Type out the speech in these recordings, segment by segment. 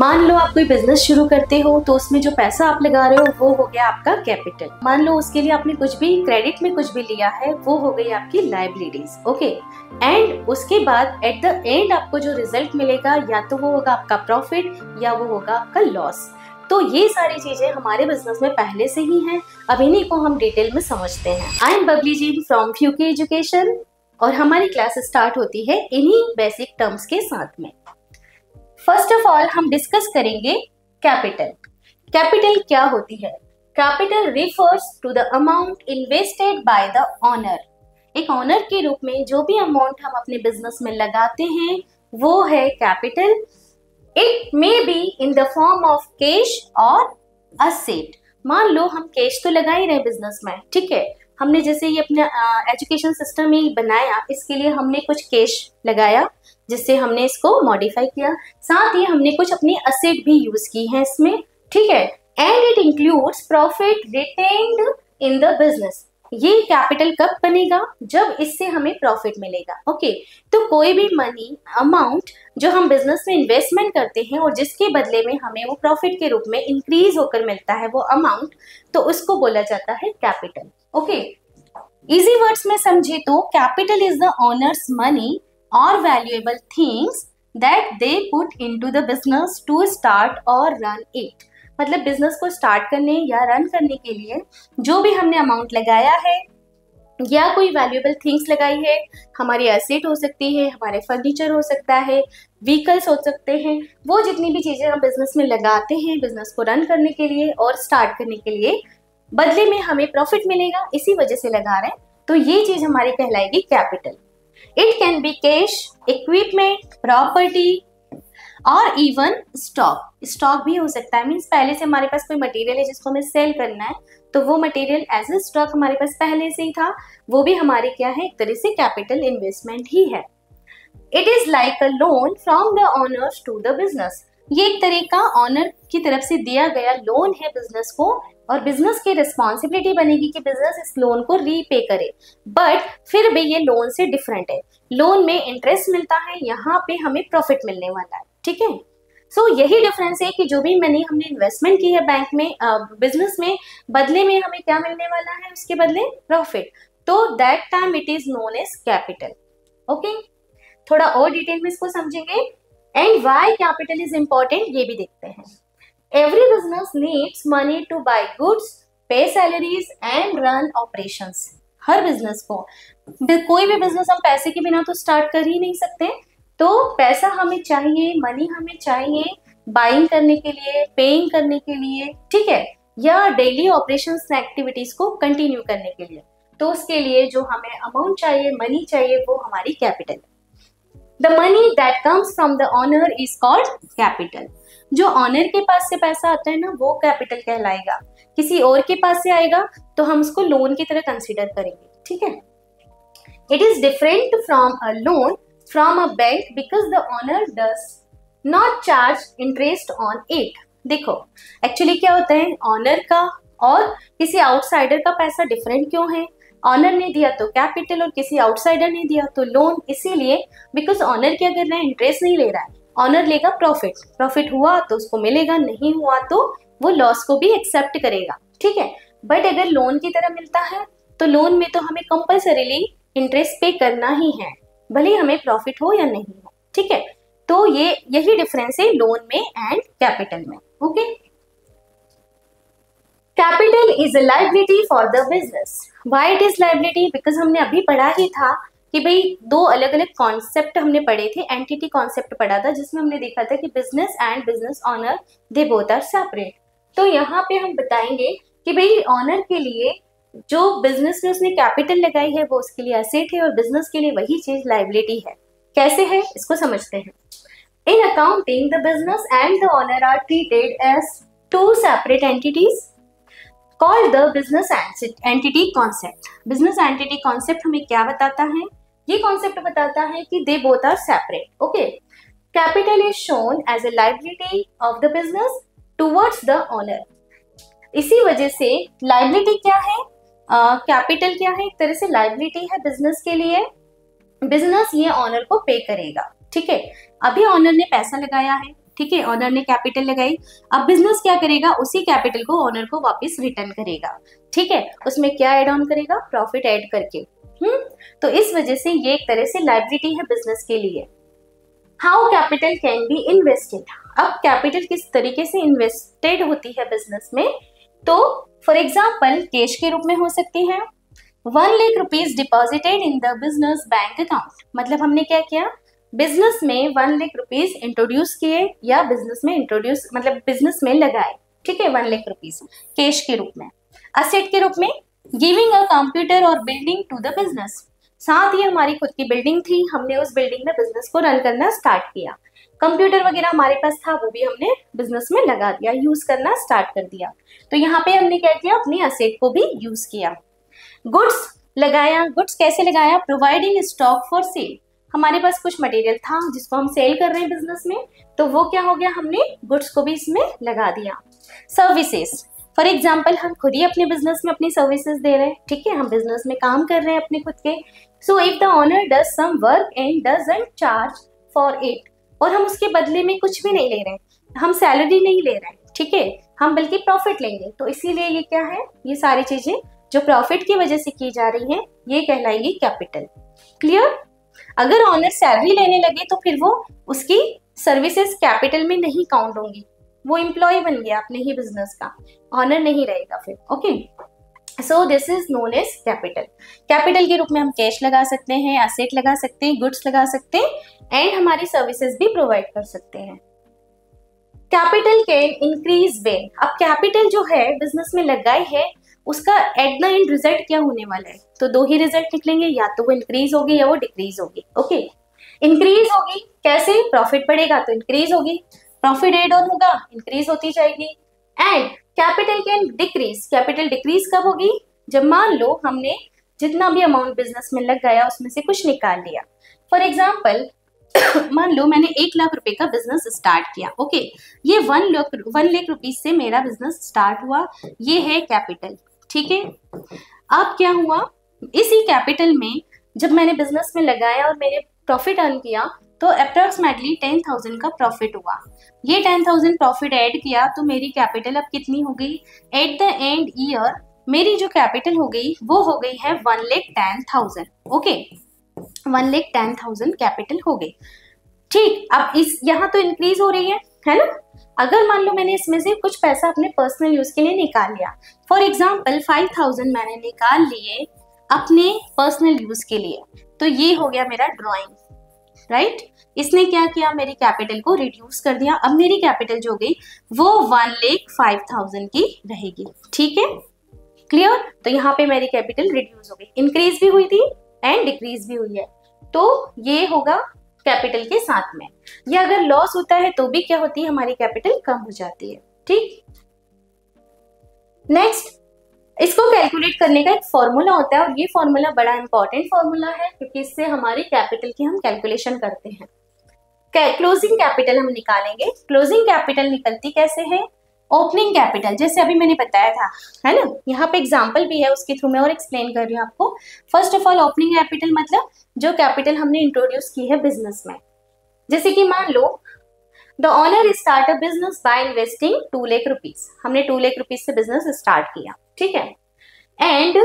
मान लो आप कोई बिजनेस शुरू करते हो तो उसमें जो पैसा आप लगा रहे हो वो हो गया आपका कैपिटल। मान लो उसके लिए आपने कुछ भी क्रेडिट में कुछ भी लिया है, वो हो गई आपकी लायबिलिटीज। ओके, एंड उसके बाद एट द एंड आपको जो रिजल्ट मिलेगा या तो वो होगा आपका प्रॉफिट या वो होगा आपका लॉस। तो ये सारी चीजें हमारे बिजनेस में पहले से ही हैं। अब इन्हीं को हम डिटेल में समझते हैं। I am Babli ji from फ्यूके एजुकेशन और हमारी क्लास स्टार्ट होती है इन्हीं बेसिक टर्म्स के साथ में। फर्स्ट ऑफ ऑल हम डिस्कस करेंगे कैपिटल। कैपिटल क्या होती है? Capital refers to the amount invested by the owner. एक ओनर के रूप में जो भी अमाउंट हम अपने बिजनेस में लगाते हैं वो है capital. It may be in the form of cash और असेट। मान लो हम कैश तो लगा ही रहे बिजनेस में, ठीक है, हमने जैसे ये अपना एजुकेशन सिस्टम ही बनाया, इसके लिए हमने कुछ कैश लगाया जिससे हमने इसको मॉडिफाई किया, साथ ही हमने कुछ अपनी असेट भी यूज की है इसमें, ठीक है। And it includes profit retained in the business. ये कैपिटल कब बनेगा? जब इससे हमें प्रॉफिट मिलेगा। ओके, तो कोई भी मनी अमाउंट जो हम बिजनेस में इन्वेस्टमेंट करते हैं और जिसके बदले में हमें वो प्रॉफिट के रूप में इंक्रीज होकर मिलता है वो अमाउंट, तो उसको बोला जाता है कैपिटल। ओके, इजी वर्ड्स में समझे तो capital is the owner's money और valuable things that they put into the business to start और रन इट। मतलब बिजनेस को स्टार्ट करने या रन करने के लिए जो भी हमने अमाउंट लगाया है या कोई वैल्यूएबल थिंग्स लगाई है, हमारी एसेट हो सकती है, हमारे फर्नीचर हो सकता है, व्हीकल्स हो सकते हैं, वो जितनी भी चीजें हम बिजनेस में लगाते हैं बिजनेस को रन करने के लिए और स्टार्ट करने के लिए, बदले में हमें प्रॉफिट मिलेगा, इसी वजह से लगा रहे हैं, तो ये चीज हमारी कहलाएगी capital. It can be cash, equipment, property और इवन स्टॉक। स्टॉक भी हो सकता है, मीन्स पहले से हमारे पास कोई मटेरियल है जिसको हमें सेल करना है, तो वो मटेरियल एज ए स्टॉक हमारे पास पहले से ही था, वो भी हमारे क्या है, एक तरह से कैपिटल इन्वेस्टमेंट ही है। It is like a loan from the owners to the business. ये एक तरह का ऑनर की तरफ से दिया गया लोन है बिजनेस को, और बिजनेस की रिस्पॉन्सिबिलिटी बनेगी कि बिजनेस इस लोन को रीपे करे। बट फिर भी ये लोन से डिफरेंट है। लोन में इंटरेस्ट मिलता है, यहाँ पे हमें प्रॉफिट मिलने वाला है, ठीक है। सो यही डिफरेंस है कि जो भी मनी हमने इन्वेस्टमेंट की है बैंक में, बिजनेस में, बदले में हमें क्या मिलने वाला है, उसके बदले प्रॉफिट। तो that time it is known as capital. Okay, थोड़ा और डिटेल में इसको समझेंगे। And why capital is important ये भी देखते हैं। Every business needs money to buy goods, pay salaries and run operations. हर बिजनेस को, कोई भी बिजनेस हम पैसे के बिना तो स्टार्ट कर ही नहीं सकते, तो पैसा हमें चाहिए, मनी हमें चाहिए बाइंग करने के लिए, पेइंग करने के लिए, ठीक है, या डेली ऑपरेशंस एक्टिविटीज को कंटिन्यू करने के लिए। तो उसके लिए जो हमें अमाउंट चाहिए, मनी चाहिए, वो हमारी कैपिटल है। The money that comes from the owner is called capital. जो ऑनर के पास से पैसा आता है ना, वो कैपिटल कहलाएगा। किसी और के पास से आएगा तो हम उसको लोन की तरह कंसीडर करेंगे, ठीक है। It is different from a loan from a bank because the owner does not charge interest on it. देखो एक्चुअली क्या होता है, ऑनर का और किसी आउटसाइडर का पैसा डिफरेंट क्यों है? ऑनर ने दिया तो कैपिटल और किसी आउटसाइडर ने दिया तो लोन, इसीलिए बिकॉज ऑनर क्या कर रहा है, इंटरेस्ट नहीं ले रहा है, ऑनर लेगा प्रॉफिट। प्रॉफिट हुआ तो उसको मिलेगा, नहीं हुआ तो वो लॉस को भी एक्सेप्ट करेगा, ठीक है। बट अगर लोन की तरह मिलता है तो लोन में तो हमें कंपल्सरीली इंटरेस्ट पे करना ही है, भले हमें प्रॉफिट हो या नहीं हो, ठीक है। तो यही डिफरेंस है लोन में एंड कैपिटल में। Okay, capital is a liability for the business. Why it is liability? Because हमने अभी पढ़ा ही था कि भाई दो अलग अलग कॉन्सेप्ट हमने पढ़े थे, एंटिटी कॉन्सेप्ट पढ़ा था जिसमें हमने देखा था कि business and business owner they both are separate. तो यहाँ पे हम बताएंगे कि भाई ऑनर के लिए जो बिजनेस में उसने कैपिटल लगाई है वो उसके लिए एसेट है और बिजनेस के लिए वही चीज लायबिलिटी है। कैसे है इसको समझते हैं। In accounting the business and the owner are treated as two separate entities called the business entity concept. Business entity concept हमें क्या बताता है? ये कॉन्सेप्ट बताता है कि they both are separate. Okay, capital is shown as a liability of the business towards the owner. इसी वजह से लायबिलिटी क्या है, कैपिटल क्या है, एक तरह से लायबिलिटी है बिजनेस के लिए। बिजनेस ये ऑनर को पे करेगा, ठीक है। अभी ऑनर ने पैसा लगाया है, ठीक है, ऑनर ने कैपिटल लगाई। अब बिजनेस क्या करेगा, उसी कैपिटल को ऑनर को वापस रिटर्न करेगा। ठीक है, उसमें क्या ऐड ऑन करेगा, प्रॉफिट ऐड करके। तो इस वजह से ये एक तरह से लायबिलिटी है बिजनेस के लिए। How capital can be invested, अब कैपिटल किस तरीके से इन्वेस्टेड होती है बिजनेस में, तो फॉर एग्जाम्पल कैश के रूप में हो सकती है। 1 lakh rupees deposited in the business bank account, मतलब हमने क्या किया, बिजनेस में 1 लाख रुपीज इंट्रोड्यूस किए या बिजनेस में इंट्रोड्यूस मतलब बिजनेस में लगाए। ठीक है, 1 लाख रुपीज कैश के रूप में। असेट के रूप में गिविंग अ कंप्यूटर और बिल्डिंग टू द बिजनेस, साथ ही हमारी खुद की बिल्डिंग थी, हमने उस बिल्डिंग में बिजनेस को रन करना स्टार्ट किया। कंप्यूटर वगैरह हमारे पास था, वो भी हमने बिजनेस में लगा दिया, यूज करना स्टार्ट कर दिया। तो यहाँ पे हमने क्या किया, अपनी असेट को भी यूज किया। गुड्स लगाया, गुड्स कैसे लगाया, प्रोवाइडिंग स्टॉक फॉर सेल, हमारे पास कुछ मटेरियल था जिसको हम सेल कर रहे हैं बिजनेस में, तो वो क्या हो गया, हमने गुड्स को भी इसमें लगा दिया। सर्विसेज, फॉर एग्जाम्पल हम खुद ही अपने बिजनेस में अपनी सर्विसेज दे रहे हैं। ठीक है, हम बिजनेस में काम कर रहे हैं अपने खुद के। So if the owner does some work and doesn't charge for it, और हम उसके बदले में कुछ भी नहीं ले रहे हैं, हम सैलरी नहीं ले रहे हैं, ठीक है, हम बल्कि प्रॉफिट लेंगे, तो इसीलिए ये क्या है, ये सारी चीजें जो प्रॉफिट की वजह से की जा रही हैं, ये कहलाएगी कैपिटल। क्लियर। अगर ऑनर सैलरी लेने लगे तो फिर वो उसकी सर्विसेज कैपिटल में नहीं काउंट होंगी, वो एम्प्लॉय बन गया अपने ही बिजनेस का, ऑनर नहीं रहेगा फिर। Okay, so this is known as capital. Capital के रूप में हम कैश लगा सकते हैं, एसेट लगा सकते हैं, गुड्स लगा सकते हैं एंड हमारी सर्विसेज भी प्रोवाइड कर सकते हैं। कैपिटल कैन इंक्रीज व्हेन, अब कैपिटल जो है बिजनेस में लगाई है, उसका एट द एंड रिजल्ट क्या होने वाला है, तो दो ही रिजल्ट निकलेंगे, या तो वो इंक्रीज होगी या वो डिक्रीज होगी। ओके, इंक्रीज होगी कैसे, प्रॉफिट बढ़ेगा तो इंक्रीज होगी, प्रॉफिट एड ऑन होगा, इंक्रीज होती जाएगी। And capital can decrease, capital decrease कब होगी, जब मान लो हमने जितना भी अमाउंट बिजनेस में लग गया उसमें से कुछ निकाल लिया। फॉर एग्जाम्पल मान लो मैंने 1 लाख रुपए का बिजनेस स्टार्ट किया। ओके, ये 1 लाख रुपीज से मेरा बिजनेस स्टार्ट हुआ, ये है कैपिटल। ठीक है, अब क्या हुआ, इसी कैपिटल में जब मैंने बिजनेस में लगाया और मैंने प्रॉफिट अर्न किया, तो अप्रोक्सीमेटली 10,000 का प्रॉफिट हुआ। ये 10,000 प्रॉफिट ऐड किया तो मेरी कैपिटल अब कितनी हो गई, एट द एंड ईयर मेरी जो कैपिटल हो गई वो हो गई है 1,10,000। ओके, 1,10,000 कैपिटल हो गई। ठीक, अब इस यहाँ तो इंक्रीज हो रही है ना। अगर मान लो मैंने इसमें से कुछ पैसा अपने पर्सनल यूज के लिए निकाल लिया, फॉर एग्जाम्पल 5,000 मैंने निकाल लिए अपने पर्सनल यूज के लिए, तो ये हो गया मेरा ड्रॉइंग, राइट। इसने क्या किया, मेरी कैपिटल को रिड्यूस कर दिया। अब मेरी कैपिटल जो गई वो 1,05,000 की रहेगी। ठीक है, क्लियर। तो यहाँ पे मेरी कैपिटल रिड्यूस हो गई, इंक्रीज भी हुई थी एंड डिक्रीज भी हुई है, तो ये होगा कैपिटल के साथ में। या अगर लॉस होता है तो भी क्या होती है, हमारी कैपिटल कम हो जाती है। ठीक, नेक्स्ट, इसको कैलकुलेट करने का एक फॉर्मूला होता है और ये फॉर्मूला बड़ा इंपॉर्टेंट फॉर्मूला है क्योंकि इससे हमारी कैपिटल की हम कैलकुलेशन करते हैं। क्लोजिंग कैपिटल हम निकालेंगे। क्लोजिंग कैपिटल निकलती कैसे है, ओपनिंग कैपिटल, जैसे अभी मैंने बताया था, है ना। यहाँ पे एग्जांपल भी है, उसके थ्रू मैं और एक्सप्लेन कर रही हूँ आपको। First of all, opening capital मतलब जो कैपिटल हमने इंट्रोड्यूस की है बिजनेस में। जैसे कि मान लो the owner start a business by investing 2 lakh rupees, हमने 2 लाख रुपीज से बिजनेस स्टार्ट किया। ठीक है, and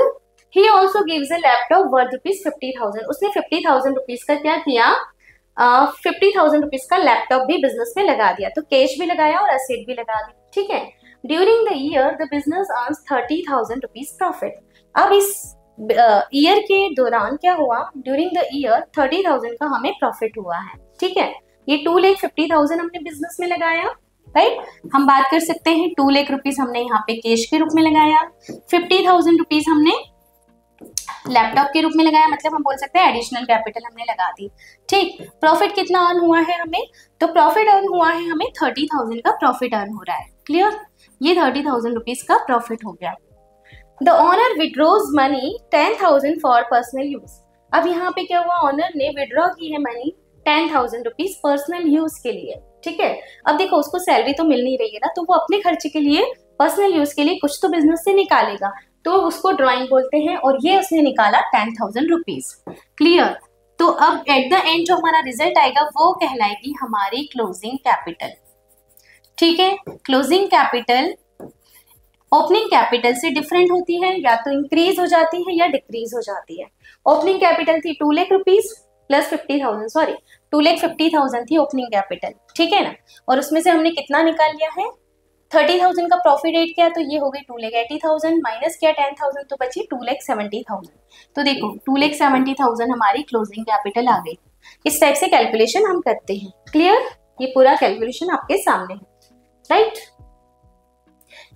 he also gives a laptop worth rupees 50,000, उसने 50,000 रुपीज का क्या किया, 50,000 रुपीज का लैपटॉप भी बिजनेस में लगा दिया, तो कैश भी लगाया और असेट भी लगा दी। ठीक है, during the year the business earns 30,000 rupees profit. अब इस ईयर के दौरान क्या हुआ, ड्यूरिंग द ईयर 30,000 का हमें प्रॉफिट हुआ है। ठीक है, ये 2,50,000 हमने बिजनेस में लगाया, राइट। हम बात कर सकते हैं 2 लाख रुपीज हमने यहाँ पे कैश के रूप में लगाया, 50,000 रुपीज हमने लैपटॉप के रूप में लगाया, मतलब हम बोल सकते हैं एडिशनल कैपिटल हमने लगा दी। ठीक, प्रॉफिट कितना अर्न हुआ है हमें, तो प्रॉफिट अर्न हुआ है हमें 30,000 का प्रॉफिट अर्न हो रहा है। क्लियर, ये 30,000 रुपीज का प्रॉफिट हो गया। The owner withdraws money 10,000 for personal use. अब यहाँ पे क्या हुआ, ओनर ने विड्रॉ की है मनी 10,000 रुपीज पर्सनल यूज के लिए। ठीक है, अब देखो उसको सैलरी तो मिल नहीं रही है ना, तो वो अपने खर्चे के लिए, पर्सनल यूज के लिए कुछ तो बिजनेस से निकालेगा, तो उसको ड्राइंग बोलते हैं, और ये उसने निकाला 10,000 रुपीज। क्लियर, तो अब एट द एंड जो हमारा रिजल्ट आएगा वो कहलाएगी हमारी क्लोजिंग कैपिटल। ठीक है। क्लोजिंग कैपिटल ओपनिंग कैपिटल से डिफरेंट होती है, या तो इंक्रीज हो जाती है या डिक्रीज हो जाती है। ओपनिंग कैपिटल थी 2 लाख रुपीज प्लस 50,000, सॉरी 2,50,000 थी ओपनिंग कैपिटल, ठीक है ना। और उसमें से हमने कितना निकाल लिया है, 30,000 का प्रॉफिट एड किया, तो ये हो गई 2,80,000, माइनस किया 10,000 तो बची 2,70,000। तो देखो 2,70,000 हमारी क्लोजिंग कैपिटल आ गई। इस टाइप से कैलकुलेशन हम करते हैं। क्लियर? ये पूरा कैलकुलेशन आपके सामने है, right.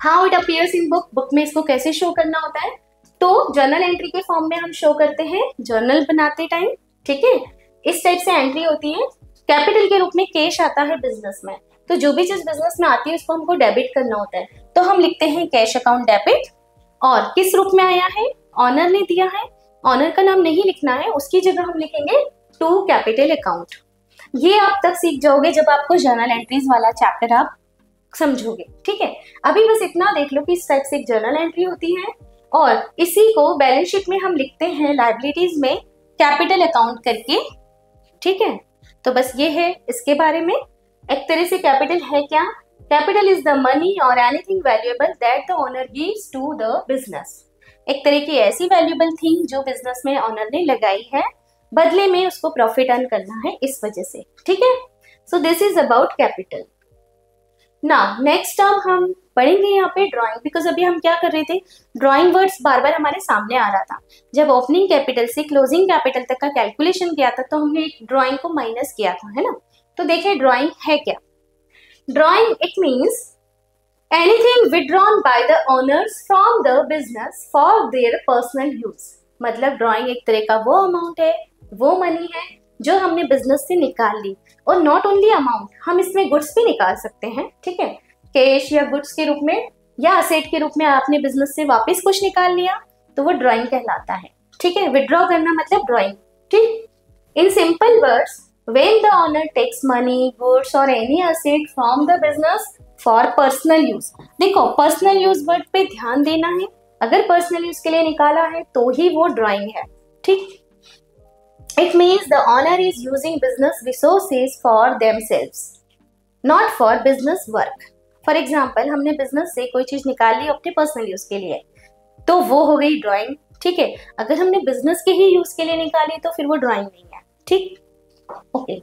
How it appears in book, book में इसको कैसे शो करना होता है, तो जर्नल एंट्री के फॉर्म में हम शो करते हैं जर्नल बनाते टाइम, ठीक है। इस टाइप से एंट्री होती है। कैपिटल के रूप में कैश आता है बिजनेस में, तो जो भी चीज बिजनेस में आती है उसको हमको डेबिट करना होता है, तो हम लिखते हैं कैश अकाउंट डेबिट। और किस रूप में आया है, ऑनर ने दिया है, ऑनर का नाम नहीं लिखना है, उसकी जगह हम लिखेंगे टू कैपिटल अकाउंट। ये आप तक सीख जाओगे जब आपको जर्नल एंट्रीज वाला चैप्टर आप समझोगे, ठीक है। अभी बस इतना देख लो कि इस टाइप से एक जर्नल एंट्री होती है, और इसी को बैलेंस शीट में हम लिखते हैं लायबिलिटीज में कैपिटल अकाउंट करके, ठीक है। तो बस ये है इसके बारे में। एक तरह से कैपिटल है क्या, capital is the money or anything valuable that the owner gives to the business. एक तरह की ऐसी वैल्यूएबल थिंग जो बिजनेस में ओनर ने लगाई है, बदले में उसको प्रॉफिट अर्न करना है इस वजह से, ठीक है। सो this is about capital. Now next term हम पढ़ेंगे यहाँ पे ड्राइंग, बिकॉज अभी हम क्या कर रहे थे, ड्राइंग वर्ड्स बार बार हमारे सामने आ रहा था। जब ओपनिंग कैपिटल से क्लोजिंग कैपिटल तक का कैलकुलेशन किया था तो हमने एक ड्राइंग को माइनस किया था, है ना। तो देखिए ड्राइंग है क्या, drawing it means anything withdrawn by the owners from the business for their personal use. मतलब ड्राइंग एक तरह का वो अमाउंट है, वो मनी है जो हमने बिजनेस से निकाल ली। और नॉट ओनली अमाउंट, हम इसमें गुड्स भी निकाल सकते हैं, ठीक है। कैश या गुड्स के रूप में या असेट के रूप में आपने बिजनेस से वापस कुछ निकाल लिया तो वो ड्राइंग कहलाता है, ठीक है। विड्रॉ करना मतलब ड्राइंग, ठीक। In simple words, when the owner takes money, goods और any asset from the business for personal use. देखो पर्सनल यूज वर्ड पे ध्यान देना है, अगर पर्सनल यूज के लिए निकाला है तो ही वो ड्राइंग है, ठीक। It means the owner is using business resources for themselves, not for business work. For example, हमने बिजनेस से कोई चीज निकाल ली अपने पर्सनल यूज के लिए, तो वो हो गई ड्राइंग, ठीक है। अगर हमने बिजनेस के ही यूज के लिए निकाली तो फिर वो ड्राइंग नहीं है, ठीक। ओके,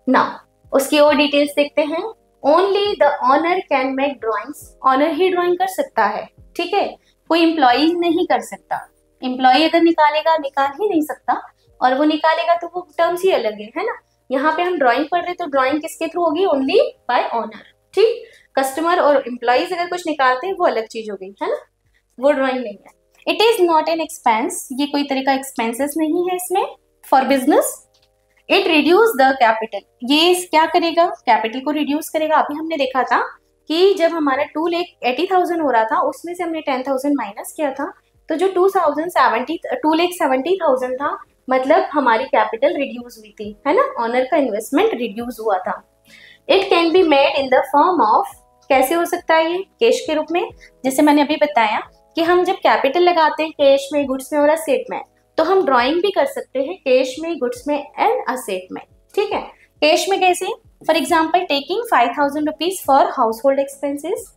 नाउ उसकी और डिटेल्स देखते हैं। Only the owner can make drawings, owner ही ड्राइंग कर सकता है, ठीक है। कोई एम्प्लॉय नहीं कर सकता, एम्प्लॉय अगर निकालेगा निकाल ही नहीं सकता, और वो निकालेगा तो वो टर्म्स ही अलग है ना। यहाँ पे हम ड्राइंग पढ़ रहे तो ड्राइंग किसके थ्रू होगी, ओनली बाय ऑनर, ठीक। कस्टमर और एम्प्लॉइज अगर कुछ निकालते हैं वो अलग चीज हो गई, है ना, वो ड्राइंग नहीं है। It is not an expense, ये कोई तरह का एक्सपेंसेस नहीं है इसमें for business. It reduce the capital, ये क्या करेगा, कैपिटल को रिड्यूस करेगा। अभी हमने देखा था कि जब हमारा 2,80,000 हो रहा था उसमें से हमने 10,000 माइनस किया था, तो जो 2,70,000 था, मतलब हमारी कैपिटल रिड्यूस हुई थी, है ना, ऑनर का इन्वेस्टमेंट रिड्यूस हुआ था। It can be made in the form of, कैसे हो सकता है ये, कैश के रूप में। जैसे मैंने अभी बताया कि हम जब कैपिटल लगाते हैं कैश में, गुड्स में और असेट में, तो हम ड्राइंग भी कर सकते हैं कैश में, गुड्स में एंड असेट में, ठीक है। कैश में कैसे, for example taking 5,000 rupees for house hold expenses.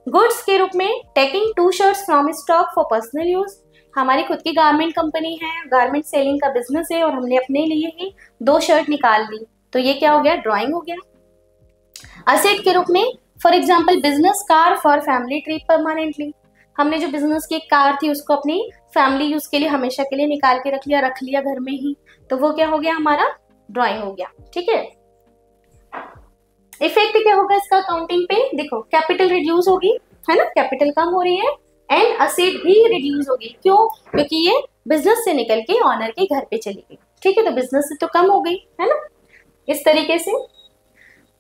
Goods के रूप में taking 2 shirts from stock for personal use, हमारी खुद की गारमेंट कंपनी है, गारमेंट सेलिंग का बिजनेस है और हमने अपने लिए ही 2 शर्ट निकाल ली, तो ये क्या हो गया, ड्राइंग हो गया। असेट के रूप में for example business car for family trip permanently, हमने जो बिजनेस की एक कार थी उसको अपनी फैमिली यूज के लिए हमेशा के लिए निकाल के रख लिया घर में ही, तो वो क्या हो गया, हमारा ड्राइंग हो गया, ठीक है। इफेक्ट क्या होगा इसका अकाउंटिंग पे, देखो कैपिटल रिड्यूस होगी, है ना, कैपिटल कम हो रही है, एंड असेट भी रिड्यूस होगी। क्यों, क्योंकि ये बिजनेस से निकल के ऑनर के घर पे चली गई, ठीक है, तो बिजनेस से तो कम हो गई, है ना। इस तरीके से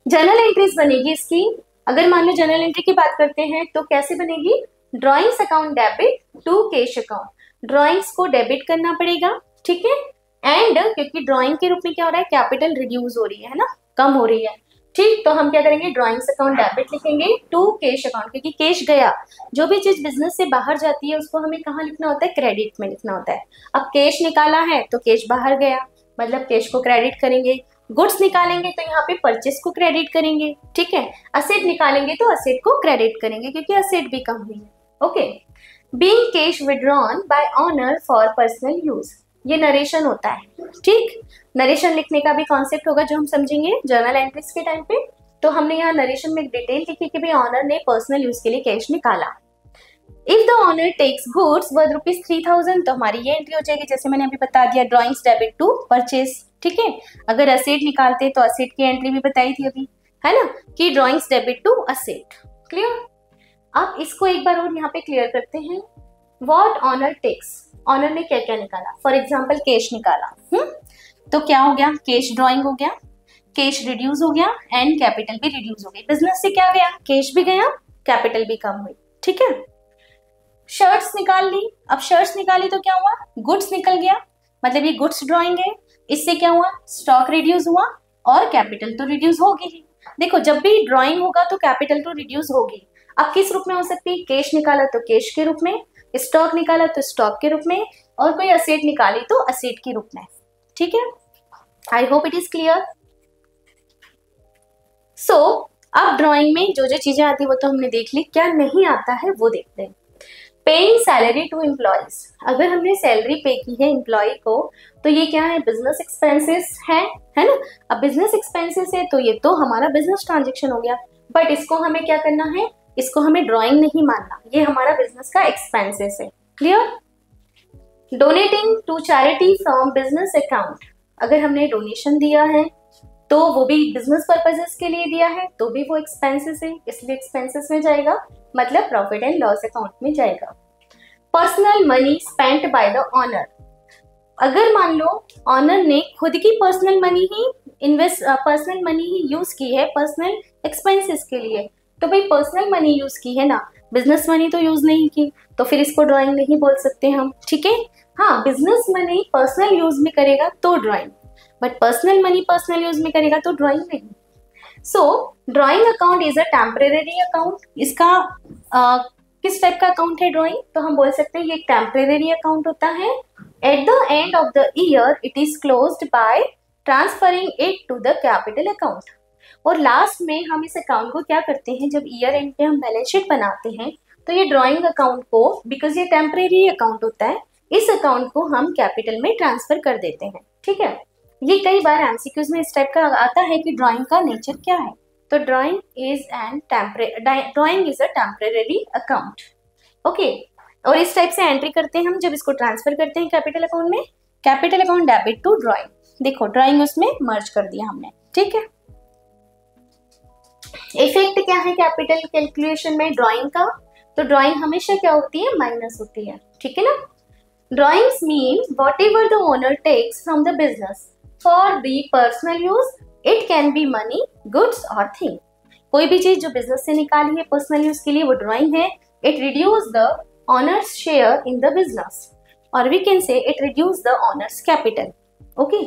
जर्नल एंट्रीज बनेगी इसकी। अगर मान लो जर्नल एंट्री की बात करते हैं तो कैसे बनेगी, drawings account debit to cash account, drawings को डेबिट करना पड़ेगा, ठीक है। एंड क्योंकि ड्राइंग के रूप में क्या हो रहा है, कैपिटल रिड्यूस हो रही है ना, कम हो रही है, ठीक। तो हम क्या करेंगे, ड्राइंग्स अकाउंट डेबिट लिखेंगे टू कैश अकाउंट, क्योंकि कैश गया, जो भी चीज बिजनेस से बाहर जाती है उसको हमें कहाँ लिखना होता है, क्रेडिट में लिखना होता है। अब कैश निकाला है तो कैश बाहर गया, मतलब कैश को क्रेडिट करेंगे। गुड्स निकालेंगे तो यहाँ पे परचेस को क्रेडिट करेंगे, ठीक है। असेट निकालेंगे तो असेट को क्रेडिट करेंगे क्योंकि असेट भी कम हुई है, okay. Being cash withdrawn bye honour for personal use, ये नरेशन होता है, ठीक। नरेशन लिखने का भी कॉन्सेप्ट होगा जो हम समझेंगे जर्नल एंट्रीज के टाइम पे। तो हमने यहाँ नरेशन में एक डिटेल लिखी कि भाई ऑनर ने पर्सनल यूज के लिए कैश निकाला। If the owner takes goods worth ₹3000, तो हमारी ये एंट्री हो जाएगी, जैसे मैंने अभी बता दिया, ड्रॉइंग्स डेबिट टू परचेज, ठीक है। अगर असेट निकालते तो असेट की एंट्री भी बताई थी अभी, है ना, कि drawings debit to asset, clear. अब इसको एक बार और यहाँ पे क्लियर करते हैं। व्हाट ऑनर टेक्स, ऑनर ने क्या क्या निकाला, फॉर एग्जाम्पल कैश निकाला, तो क्या हो गया, कैश ड्रॉइंग हो गया, कैश रिड्यूस हो गया एंड कैपिटल भी रिड्यूस हो गई। बिजनेस से क्या गया, कैश भी गया, कैपिटल भी कम हुई, ठीक है। शर्ट्स निकाल ली, अब शर्ट्स निकाली तो क्या हुआ, गुड्स निकल गया, मतलब ये गुड्स ड्रॉइंग है, इससे क्या हुआ, स्टॉक रिड्यूस हुआ और कैपिटल तो रिड्यूस होगी ही। देखो जब भी ड्रॉइंग होगा तो कैपिटल तो रिड्यूस होगी। अब किस रूप में हो सकती है, कैश निकाला तो कैश के रूप में, स्टॉक निकाला तो स्टॉक के रूप में, और कोई असेट निकाली तो असेट के रूप में, ठीक है। I hope it is clear. So अब ड्रॉइंग में जो जो चीजें आती है वो तो हमने देख ली, क्या नहीं आता है वो देखते हैं। पेइंग सैलरी टू एम्प्लॉयज, अगर हमने सैलरी पे की है एम्प्लॉय को तो ये क्या है, बिजनेस एक्सपेंसेस है ना। अब बिजनेस एक्सपेंसेस है तो ये तो हमारा बिजनेस ट्रांजेक्शन हो गया, बट इसको हमें क्या करना है, इसको हमें ड्राइंग नहीं मानना, ये हमारा बिजनेस का एक्सपेंसेस है, clear. Donating to charity from business account, अगर हमने डोनेशन दिया है तो वो भी बिजनेस पर्पसेस के लिए दिया है तो भी वो एक्सपेंसेस है, इसलिए एक्सपेंसेस में जाएगा, मतलब प्रॉफिट एंड लॉस अकाउंट में जाएगा। Personal money spent by the owner, अगर मान लो ऑनर ने खुद की पर्सनल मनी ही यूज की है पर्सनल एक्सपेंसेस के लिए, तो भाई पर्सनल मनी यूज की है ना, बिजनेस मनी तो यूज नहीं की, तो फिर इसको ड्राइंग नहीं बोल सकते हम, ठीक है। हाँ, बिजनेस मनी पर्सनल यूज में करेगा तो drawing, but personal money personal use में करेगा तो ड्राइंग नहीं। सो drawing account is a temporary account, इसका किस टाइप का अकाउंट है ड्राइंग, तो हम बोल सकते हैं ये एक टेम्परेरी अकाउंट होता है। At the end of the year it is closed by transferring it to the capital account, और लास्ट में हम इस अकाउंट को क्या करते हैं, जब ईयर एंड पे हम बैलेंस शीट बनाते हैं तो ये ड्राइंग अकाउंट को, बिकॉज ये टेम्परेरी अकाउंट होता है, इस अकाउंट को हम कैपिटल में ट्रांसफर कर देते हैं, ठीक है। ये कई बार एमसीक्यूज में इस टाइप का आता है कि ड्राइंग का नेचर क्या है, तो drawing is a temporary account, okay. और इस टाइप से एंट्री करते हैं हम जब इसको ट्रांसफर करते हैं कैपिटल अकाउंट में, capital account debit to drawing, देखो ड्राइंग उसमें मर्ज कर दिया हमने, ठीक है। इफेक्ट क्या है कैपिटल कैलकुलेशन में ड्राइंग का, तो ड्राइंग हमेशा क्या होती है, माइनस होती है, ठीक है ना। Drawings mean whatever the owner takes from the business for the personal use, it can be money, goods or thing, कोई भी चीज जो बिजनेस से निकाली है पर्सनल यूज के लिए वो ड्राइंग है। It reduce the owner's share in the business, और we can say it reduce the owner's capital, okay.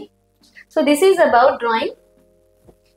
So this is about drawing.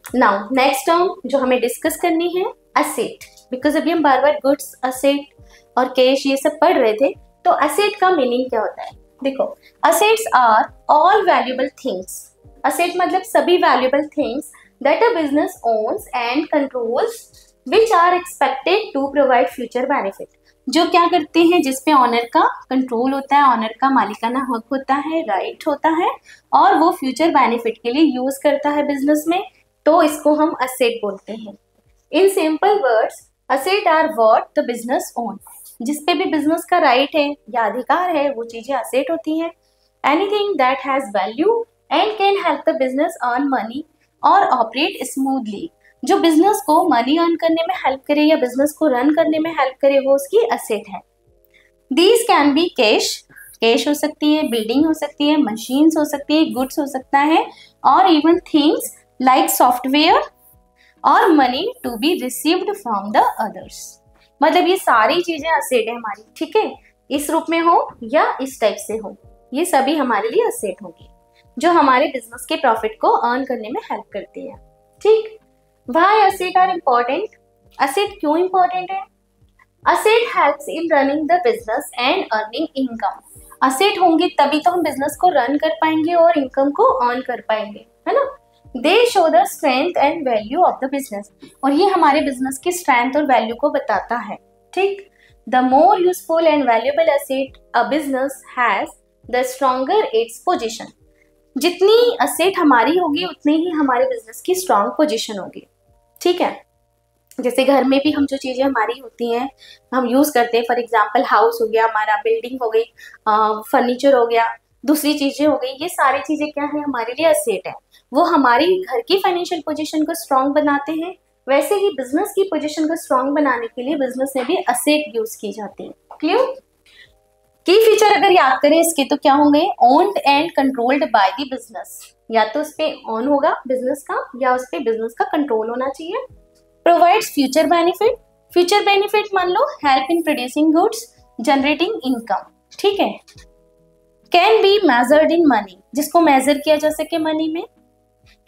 Now next term जो हमें डिस्कस करनी है, असेट, बिकॉज अभी हम बार बार गुड्स, असेट और कैश ये सब पढ़ रहे थे, तो असेट का मीनिंग क्या होता है, देखो assets are all valuable things, asset मतलब सभी valuable things that a business owns and controls which are expected to provide future benefit, जो क्या करते हैं, जिसपे ऑनर का कंट्रोल होता है, ऑनर का मालिकाना हक होता है, राइट होता है, और वो फ्यूचर बेनिफिट के लिए यूज करता है बिजनेस में, तो इसको हम असेट बोलते हैं। In simple words, asset are what the business own, जिसपे भी बिजनेस का राइट है या अधिकार है वो चीजें असेट होती हैं। Anything that has value and can help the business earn money और ऑपरेट स्मूथली, जो बिजनेस को मनी अर्न करने में हेल्प करे या बिजनेस को रन करने में हेल्प करे, वो उसकी असेट है। These can be cash, cash हो सकती है, बिल्डिंग हो सकती है, मशीन्स हो सकती है, गुड्स हो सकता है, और even things like software or money to be received from the others, मतलब ये सारी चीजें असेट है हमारी, ठीक है, इस रूप में हो या इस टाइप से हो, ये सभी हमारे लिए असेट होगी जो हमारे बिजनेस के प्रॉफिट को अर्न करने में हेल्प करती है, ठीक। Why asset are important, asset क्यों इम्पोर्टेंट है, asset helps in running the business and earning income, asset होंगे तभी तो हम बिजनेस को रन कर पाएंगे और इनकम को अर्न कर पाएंगे, है ना। दे show the strength and value of the business, और ये हमारे बिजनेस की स्ट्रेंथ और वैल्यू को बताता है। ठीक, the more useful and valuable asset a business has the stronger its position. जितनी असेट हमारी होगी उतनी ही हमारे बिजनेस की स्ट्रॉन्ग पोजीशन होगी। ठीक है, जैसे घर में भी हम जो चीज़ें हमारी होती हैं हम यूज़ करते हैं, फॉर एग्जांपल हाउस हो गया हमारा, बिल्डिंग हो गई, फर्नीचर हो गया, दूसरी चीज़ें हो गई, ये सारी चीज़ें क्या है हमारे लिए असेट है। वो हमारी घर की फाइनेंशियल पोजीशन को स्ट्रॉन्ग बनाते हैं। वैसे ही बिजनेस की पोजीशन को स्ट्रॉन्ग बनाने के लिए बिजनेस में भी असेट यूज की जाती है। क्लियर? की फीचर अगर याद करें इसके तो क्या होंगे, owned and controlled by the business, या तो उस पे ऑन होगा बिजनेस का या उस पे बिजनेस का कंट्रोल होना चाहिए। Provides future benefit, future benefit मान लो help in producing goods, generating income. ठीक है, can be measured in money, जिसको मेजर किया जा सके मनी में,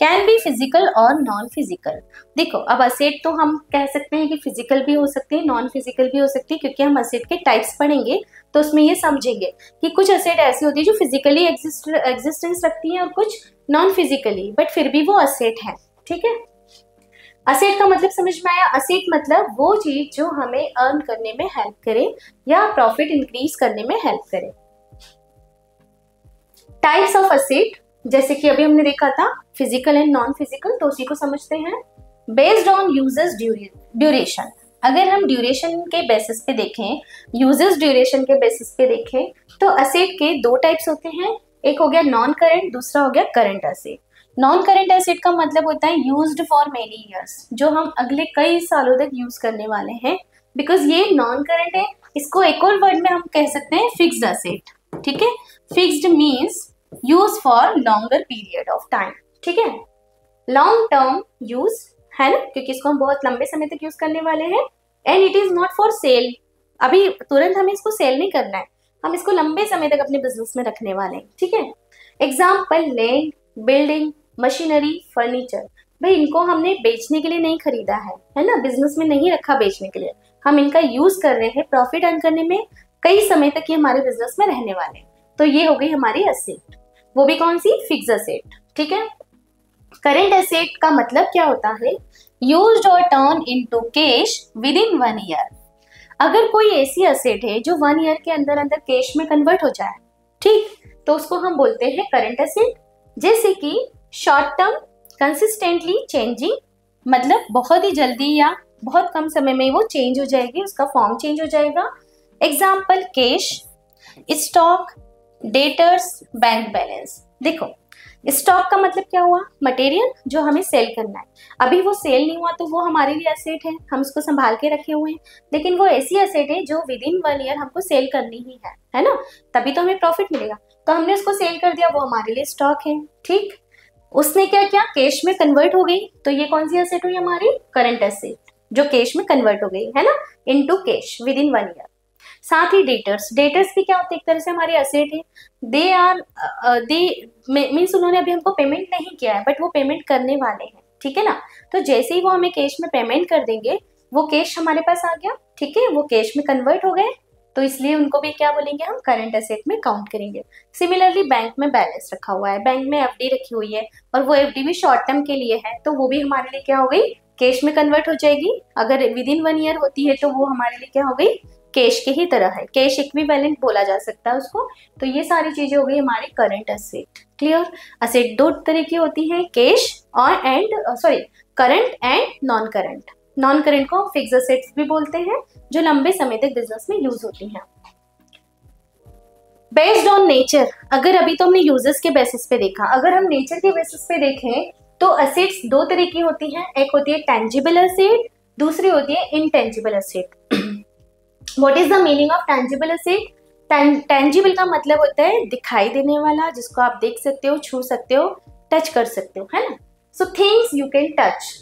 कैन बी फिजिकल और नॉन फिजिकल। देखो अब असेट तो हम कह सकते हैं कि फिजिकल भी हो सकते हैं, नॉन फिजिकल भी हो सकती है, क्योंकि हम असेट के टाइप्स पढ़ेंगे तो उसमें ये समझेंगे कि कुछ असेट ऐसी होती है जो फिजिकली एग्जिस्टेंस रखती है और कुछ नॉन फिजिकली, बट फिर भी वो असेट है। ठीक है, असेट का मतलब समझ में आया? असेट मतलब वो चीज जो हमें अर्न करने में हेल्प करे या प्रॉफिट इंक्रीज करने में हेल्प करे। टाइप्स ऑफ असेट, जैसे कि अभी हमने देखा था फिजिकल एंड नॉन फिजिकल, तो उसी को समझते हैं। बेस्ड ऑन यूजर्स ड्यूरेशन, अगर हम ड्यूरेशन के बेसिस पे देखें, यूजर्स ड्यूरेशन के बेसिस पे देखें, तो असेट के दो टाइप्स होते हैं, एक हो गया नॉन करंट, दूसरा हो गया current asset. Non current asset का मतलब होता है यूज्ड फॉर मेनी इयर्स, जो हम अगले कई सालों तक यूज करने वाले हैं, बिकॉज ये नॉन करंट है। इसको एक और वर्ड में हम कह सकते हैं फिक्स्ड असेट। ठीक है, fixed means use for longer period of time. ठीक है, लॉन्ग टर्म यूज है ना, क्योंकि इसको हम बहुत लंबे समय तक यूज करने वाले हैं। And it is not for sale, अभी तुरंत हमें इसको सेल नहीं करना है, हम इसको लंबे समय तक अपने बिजनेस में रखने वाले हैं। ठीक है, example land, building, machinery, furniture. भाई इनको हमने बेचने के लिए नहीं खरीदा है ना, बिजनेस में नहीं रखा बेचने के लिए, हम इनका यूज कर रहे हैं प्रॉफिट अर्न करने में, कई समय तक ये हमारे बिजनेस में रहने वाले। तो ये हो गई हमारी असेट, वो भी कौन सी, फिक्स असेट। ठीक है, करेंट असेट का मतलब क्या होता है, यूज्ड और turn into cash with in 1 year. अगर कोई ऐसी असेट है जो 1 ईयर के अंदर अंदर कैश में कन्वर्ट हो जाए, ठीक, तो उसको हम बोलते हैं करंट असेट। जैसे कि शॉर्ट टर्म, कंसिस्टेंटली चेंजिंग, मतलब बहुत ही जल्दी या बहुत कम समय में वो चेंज हो जाएगी, उसका फॉर्म चेंज हो जाएगा। Example cash, stock, debtors, bank balance. देखो स्टॉक का मतलब क्या हुआ, मटेरियल जो हमें सेल करना है, अभी वो सेल नहीं हुआ तो वो हमारे लिए एसेट है, हम उसको संभाल के रखे हुए हैं। लेकिन वो ऐसी एसेट है जो विद इन 1 ईयर हमको सेल करनी ही है ना, तभी तो हमें प्रॉफिट मिलेगा। तो हमने उसको सेल कर दिया, वो हमारे लिए स्टॉक है। ठीक, उसने क्या किया, कैश में कन्वर्ट हो गई, तो ये कौन सी एसेट हुई हमारी, करंट एसेट, जो कैश में कन्वर्ट हो गई है ना, into cash with in 1 year. साथ ही डेटर्स, डेटर्स भी क्या होते हैं, एक तरह से हमारे एसेट है। दे आर दे मीन्स उन्होंने अभी हमको पेमेंट नहीं किया है बट वो पेमेंट करने वाले हैं। ठीक है ना, तो जैसे ही वो हमें कैश में पेमेंट कर देंगे, वो कैश हमारे पास आ गया। ठीक है, वो कैश में कन्वर्ट हो गए, तो इसलिए उनको भी क्या बोलेंगे, हम करंट एसेट में काउंट करेंगे। सिमिलरली बैंक में बैलेंस रखा हुआ है, बैंक में एफडी रखी हुई है, और वो एफडी भी शॉर्ट टर्म के लिए है, तो वो भी हमारे लिए क्या हो गई, कैश में कन्वर्ट हो जाएगी। अगर विद इन 1 ईयर होती है तो वो हमारे लिए क्या हो गई, कैश के ही तरह है, कैश इक्विवेलेंट बोला जा सकता है उसको। तो ये सारी चीजें हो गई हमारी करंट एसेट। क्लियर? असेट दो तरह की होती है, कैश और current and non current. Non current को फिक्स असेट्स भी बोलते हैं, जो लंबे समय तक बिजनेस में यूज होती हैं। बेस्ड ऑन नेचर, अगर अभी तो हमने यूजर्स के बेसिस पे देखा, अगर हम नेचर के बेसिस पे देखें तो असेट्स दो तरह की होती हैं, एक होती है टेंजिबल असेट, दूसरी होती है intangible asset. What is the meaning of tangible asset? Tangible का मतलब होता है दिखाई देने वाला, जिसको आप देख सकते हो, छू सकते हो, टच कर सकते हो, है ना। So things you can touch,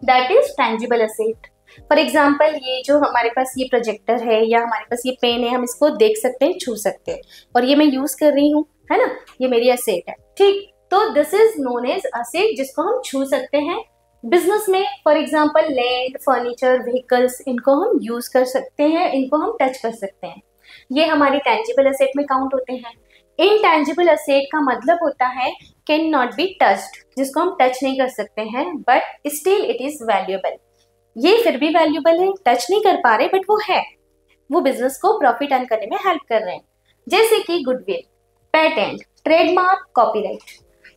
that is tangible asset. For example ये जो हमारे पास ये प्रोजेक्टर है या हमारे पास ये पेन है, हम इसको देख सकते हैं, छू सकते हैं, और ये मैं यूज कर रही हूँ, है ना, ये मेरी असेट है। ठीक, तो this is known as asset, जिसको हम छू सकते हैं। बिजनेस में for example land, furniture, vehicles, इनको हम यूज कर सकते हैं, इनको हम टच कर सकते हैं, ये हमारी टेंजिबल असेट में काउंट होते हैं। इनटैंजिबल असेट का मतलब होता है कैन नॉट बी टच्ड, जिसको हम टच नहीं कर सकते हैं but still it is valuable. ये फिर भी वैल्यूएबल है, टच नहीं कर पा रहे बट वो है, वो बिजनेस को प्रॉफिट अर्न करने में हेल्प कर रहे हैं। जैसे कि गुडविल, पेटेंट, ट्रेडमार्क, कॉपीराइट,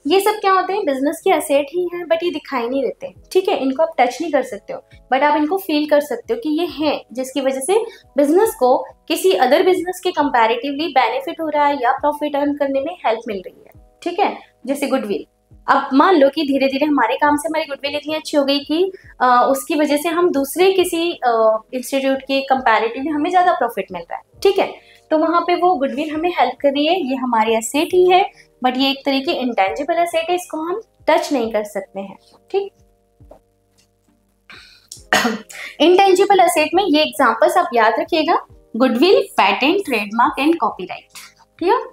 ये सब क्या होते हैं, बिजनेस के एसेट ही हैं बट ये दिखाई नहीं देते, ठीक है, इनको आप टच नहीं कर सकते हो बट आप इनको फील कर सकते हो कि ये हैं, जिसकी वजह से बिजनेस को किसी अदर बिजनेस के कंपैरेटिवली बेनिफिट हो रहा है या प्रॉफिट अर्न करने में हेल्प मिल रही है, ठीक है। जैसे गुडविल, अब मान लो कि धीरे धीरे हमारे काम से हमारी गुडविल इतनी अच्छी हो गई कि उसकी वजह से हम दूसरे किसी इंस्टीट्यूट के कंपैरेटिवली हमें ज्यादा प्रॉफिट मिल रहा है, ठीक है, तो वहां पे वो गुडविल हमें हेल्प कर रही है, ये हमारी एसेट ही है बट ये एक तरीके इंटेंजिबल एसेट है, इसको हम टच नहीं कर सकते हैं, ठीक। इंटेंजिबल एसेट में ये एग्जांपल्स आप याद रखिएगा, goodwill, patent, trademark and copyright, clear.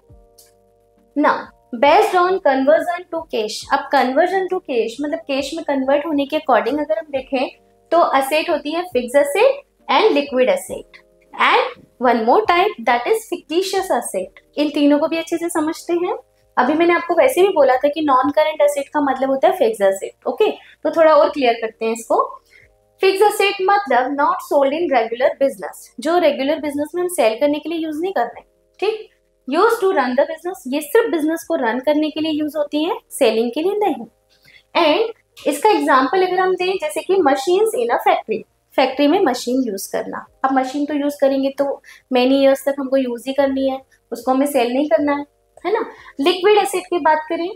Now based on conversion to cash, अब कन्वर्जन टू कैश मतलब कैश में कन्वर्ट होने के अकॉर्डिंग अगर हम देखें तो असेट होती है fix asset and liquid asset and one more type that is fictitious asset. इन तीनों को भी अच्छे से समझते हैं। अभी मैंने आपको वैसे भी बोला था कि नॉन करेंट असेट का मतलब होता है फिक्स असेट, ओके, तो थोड़ा और क्लियर करते हैं इसको। फिक्स असेट मतलब not sold in regular business, जो रेगुलर बिजनेस में हम सेल करने के लिए यूज नहीं कर रहे, ठीक। Use to run the business, ये सिर्फ बिजनेस को रन करने के लिए यूज होती है, सेलिंग के लिए नहीं। एंड इसका एग्जाम्पल अगर हम दें जैसे कि machines in a factory, factory में मशीन यूज करना, अब मशीन तो यूज करेंगे तो मेनी ईयर्स तक हमको यूज ही करनी है, उसको हमें सेल नहीं करना है ना। लिक्विड एसेट की बात करें,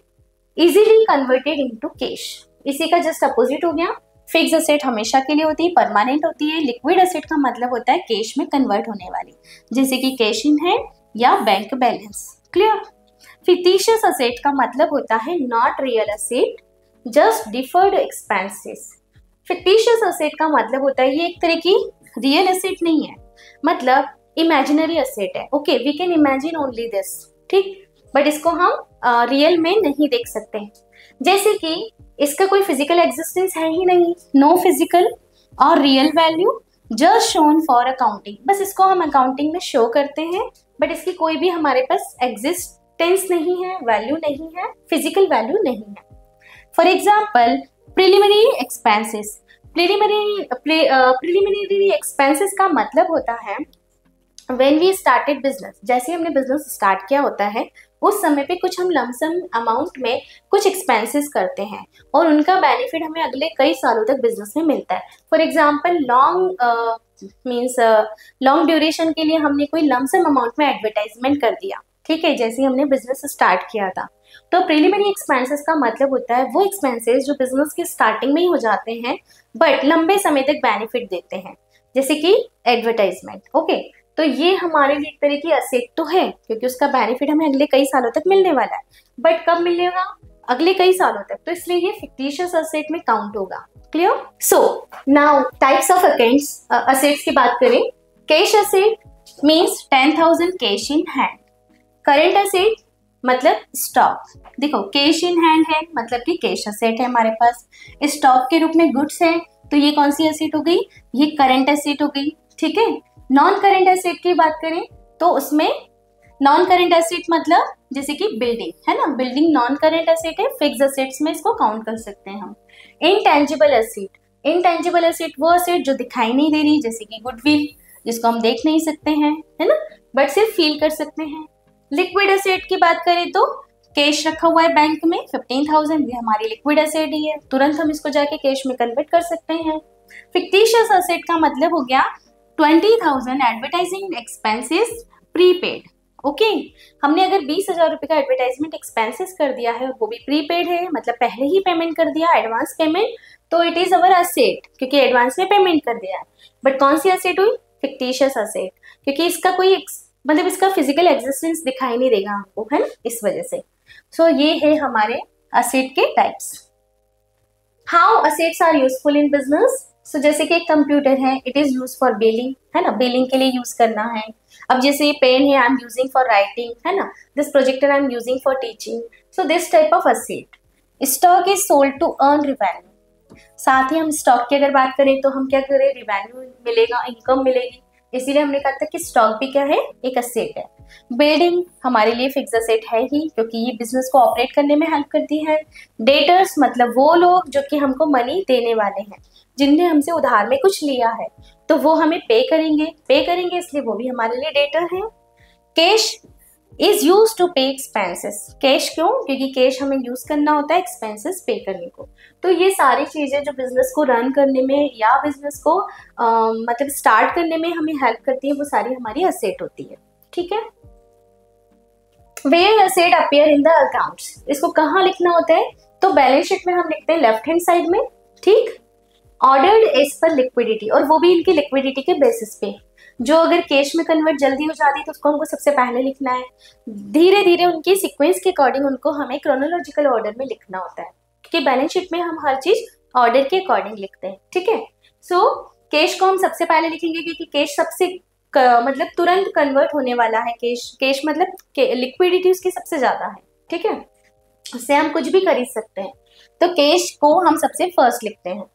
इजीली कन्वर्टेड इनटू कैश, इसी का जस्ट अपोजिट हो गया। फिक्स एसेट हमेशा के लिए होती है, परमानेंट होती है, लिक्विड एसेट का मतलब होता है कैश में कन्वर्ट होने वाली, जैसे कि कैश इन हैंड या bank balance, clear. Fictitious asset का मतलब होता है not real asset, just deferred expenses. Fictitious asset का मतलब होता है ये एक तरह की रियल एसेट नहीं है, मतलब इमेजिनरी एसेट है, okay, we can imagine only this, ठीक, बट इसको हम रियल में नहीं देख सकते। जैसे कि इसका कोई फिजिकल एग्जिस्टेंस है ही नहीं, नो फिजिकल और real value, just shown for accounting, बस इसको हम अकाउंटिंग में शो करते हैं बट इसकी कोई भी हमारे पास एग्जिस्टेंस नहीं है, वैल्यू नहीं है, फिजिकल वैल्यू नहीं है। For example preliminary expenses, preliminary expenses का मतलब होता है व्हेन वी स्टार्टेड बिजनेस, जैसे हमने बिजनेस स्टार्ट किया होता है उस समय पे कुछ हम लमसम अमाउंट में कुछ एक्सपेंसेस करते हैं और उनका बेनिफिट हमें अगले कई सालों तक बिजनेस में मिलता है। फॉर एग्जांपल लॉन्ग ड्यूरेशन के लिए हमने कोई लमसम अमाउंट में एडवर्टाइजमेंट कर दिया, ठीक है, जैसे हमने बिजनेस स्टार्ट किया था। तो प्रिलिमिनरी एक्सपेंसेस का मतलब होता है वो एक्सपेंसेस जो बिजनेस के स्टार्टिंग में ही हो जाते हैं बट लंबे समय तक बेनिफिट देते हैं, जैसे कि एडवर्टाइजमेंट, ओके। तो ये हमारे लिए एक तरह की असेट तो है क्योंकि उसका बेनिफिट हमें अगले कई सालों तक मिलने वाला है, बट कब मिलेगा, अगले कई सालों तक, तो इसलिए ये फिक्टिशियस असेट में काउंट होगा, clear. So now types of assets की बात करें, cash asset means 10,000 cash in hand, current asset मतलब स्टॉक, देखो कैश इन हैंड है मतलब कि कैश असेट है हमारे पास, स्टॉक के रूप में गुड्स है तो ये कौन सी असेट हो गई, ये करेंट असेट हो गई, ठीक है। नॉन करेंट एसेट की बात करें तो उसमें नॉन करेंट एसेट मतलब जैसे कि बिल्डिंग है ना, बिल्डिंग नॉन करेंट एसेट है, फिक्स एसेट्स में इसको काउंट कर सकते हैं हम। इनटेंजिबल एसेट, इनटेंजिबल एसेट वो एसेट जो दिखाई नहीं दे रही, जैसे कि गुडविल जिसको हम देख नहीं सकते हैं, है ना, बट सिर्फ फील कर सकते हैं। लिक्विड एसेट की बात करें तो कैश रखा हुआ है बैंक में 15,000, ये हमारी लिक्विड एसेट ही है, तुरंत हम इसको जाके कैश में कन्वर्ट कर सकते हैं। फिक्टिशियस एसेट का मतलब हो गया 20,000 एडवर्टाइजिंग एक्सपेंसेस प्रीपेड, ओके। हमने अगर 20,000 रुपए का एडवर्टाइजमेंट एक्सपेंसेस कर दिया है और वो भी प्रीपेड है, मतलब पहले ही पेमेंट कर दिया, एडवांस पेमेंट, तो इट इज अवर असेट क्योंकि एडवांस में पेमेंट कर दिया है। बट कौन सी असेट हुई, फिक्टिशियस असेट, क्योंकि इसका कोई मतलब इसका फिजिकल एग्जिस्टेंस दिखाई नहीं देगा हमको, है ना, इस वजह से। सो ये है हमारे असेट के types. How assets are useful in business, so जैसे कि एक कंप्यूटर है, it is use for billing, है ना, बिलिंग के लिए यूज करना है। अब जैसे पेन है, I am using for writing, है ना, this projector I am using for teaching, so this type of asset. Stock is sold to earn revenue, साथ ही हम स्टॉक की अगर बात करें तो हम क्या करें, रिवेन्यू मिलेगा, इनकम मिलेगी, इसीलिए हमने कहा था कि स्टॉक भी क्या है, एक असेट है। बिल्डिंग हमारे लिए फिक्स असेट है ही, क्योंकि ये बिजनेस को ऑपरेट करने में हेल्प करती है। डेटर्स मतलब वो लोग जो कि हमको मनी देने वाले हैं, जिनने हमसे उधार में कुछ लिया है, तो वो हमें पे करेंगे इसलिए वो भी हमारे लिए डेटर है। कैश इज यूज टू पे एक्सपेंसेस। कैश क्यों? क्योंकि कैश हमें यूज करना होता है एक्सपेंसेस पे करने को। तो ये सारी चीजें जो बिजनेस को रन करने में या बिजनेस को मतलब स्टार्ट करने में हमें हेल्प करती है, वो सारी हमारी असेट होती है। ठीक है। Where asset appear in the accounts, इसको कहाँ लिखना होता है? तो बैलेंस शीट में हम लिखते हैं लेफ्ट हैंड साइड में। ठीक। ऑर्डर्ड एज पर लिक्विडिटी, और वो भी इनकी लिक्विडिटी के बेसिस पे। जो अगर कैश में कन्वर्ट जल्दी हो जाती है तो उसको हमको सबसे पहले लिखना है। धीरे धीरे उनकी सीक्वेंस के अकॉर्डिंग उनको हमें क्रोनोलॉजिकल ऑर्डर में लिखना होता है, क्योंकि बैलेंस शीट में हम हर चीज ऑर्डर के अकॉर्डिंग लिखते हैं। ठीक है। सो कैश को हम सबसे पहले लिखेंगे, क्योंकि कैश सबसे मतलब तुरंत कन्वर्ट होने वाला है। कैश मतलब लिक्विडिटी उसकी सबसे ज्यादा है। ठीक है। उससे हम कुछ भी खरीद सकते हैं, तो कैश को हम सबसे फर्स्ट लिखते हैं।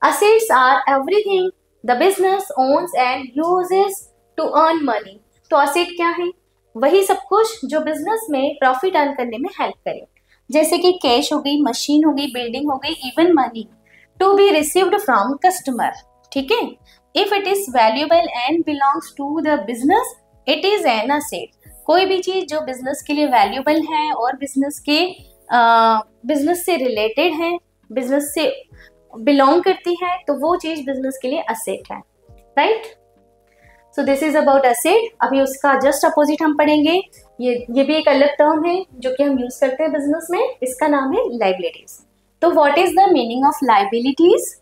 Assets are everything the business owns and uses to earn money. तो asset क्या है? वही सब कुछ जो बिजनेस में प्रॉफिट अर्न करने में हेल्प करे, जैसे कि कैश हो गई, मशीन हो गई, बिल्डिंग हो गई, even money to be received from customer. ठीक है। If it is valuable and belongs to the business it is an asset. कोई भी चीज जो बिजनेस के लिए वैल्यूएबल है और बिजनेस से रिलेटेड है, बिजनेस से बिलोंग करती है, तो वो चीज बिजनेस के लिए असेट है। Right. So this is about asset. अभी उसका जस्ट अपोजिट हम पढ़ेंगे। ये भी एक अलग टर्म है जो कि हम यूज करते हैं बिजनेस में। इसका नाम है लाइबिलिटीज। तो what is the meaning of liabilities?